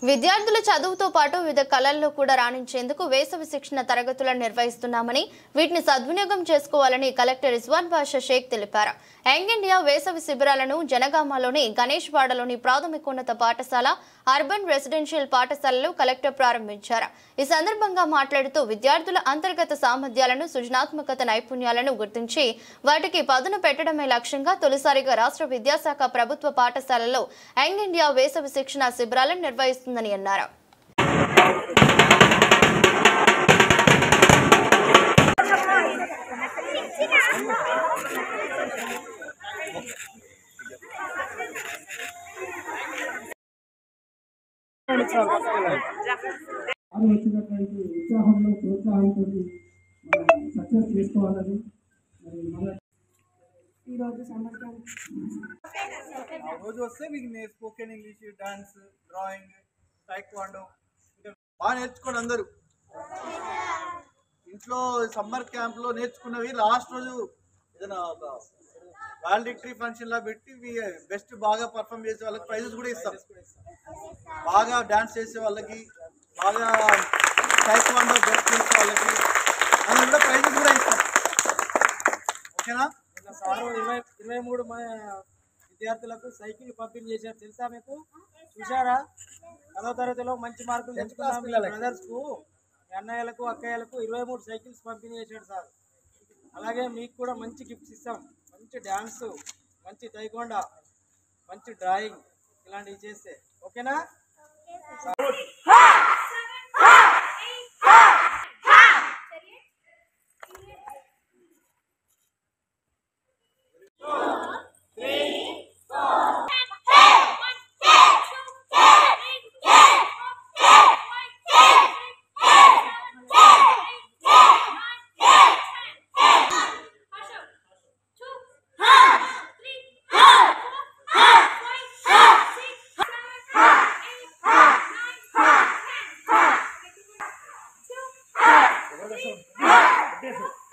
విద్యార్థుల చదువుతో పాటు వివిధ కళల్లో కూడా రాణించేందుకు వేసవి శిక్షణ తరగతులను నిర్వహిస్తున్నామని వీటిని సద్వినియోగం చేసుకోవాలని కలెక్టర్ రిజ్వాన్ బాషా షేక్ తెలిపారు. యంగ్ ఇండియా వేసవి శిబిరాలను జనగామలోని గణేష్ వాడలోని ప్రాథమికోన్నత పాఠశాల, అర్బన్ రెసిడెన్షియల్ పాఠశాలలో కలెక్టర్ ప్రారంభించారు. ఈ సందర్భంగా మాట్లాడుతూ విద్యార్థుల అంతర్గత సామర్థ్యాలను, సృజనాత్మక నైపుణ్యాలను గుర్తించి వాటికి పదును పెట్టడమే లక్ష్యంగా తొలిసారిగా రాష్ట్ర విద్యాశాఖ ప్రభుత్వ పాఠశాలలో యంగ్ ఇండియా వేసవి శిక్షణ శిబిరాలను నిర్వహిస్తుందని అన్నారు. వచ్చినటువంటి ఉత్సాహంలో ప్రోత్సాహంతో సక్సెస్ చేసుకోవాలని రోజు వస్తే మీకు spoken English, dance, drawing, taekwondo బాగా నేర్చుకోండి. అందరూ ఇంట్లో సమ్మర్ క్యాంప్లో నేర్చుకున్నవి లాస్ట్ రోజు ఏదైనా ఒక వాలిడిక్టరీ ఫంక్షన్లా పెట్టి బెస్ట్ బాగా పర్ఫామ్ చేసే వాళ్ళకి ప్రైజెస్ కూడా ఇస్తాం. బాగా డాన్స్ చేసే వాళ్ళకి, బాగా టైక్వాండో బెస్ట్ చేసే వాళ్ళకి మనం కూడా ప్రైజెస్ కూడా ఇస్తాం. ఓకేనా? సారు 23 విద్యార్థులకు సైకిల్ పంపిణీ చేశారు. తెలుసా మీకు? చూసారా? 10వ తరగతిలో మంచి మార్కులు తెచ్చుకున్న బ్రదర్స్కు, అన్నయ్యలకు, అక్కయ్యలకు 23 సైకిల్స్ పంపిణీ చేశాడు సార్. అలాగే మీకు కూడా మంచి గిఫ్ట్స్ ఇస్తాం. మంచి డ్యాన్సు, మంచి టైక్వాండో, మంచి డ్రాయింగ్ ఇలాంటివి చేస్తే. ఓకేనా? Yes, sir.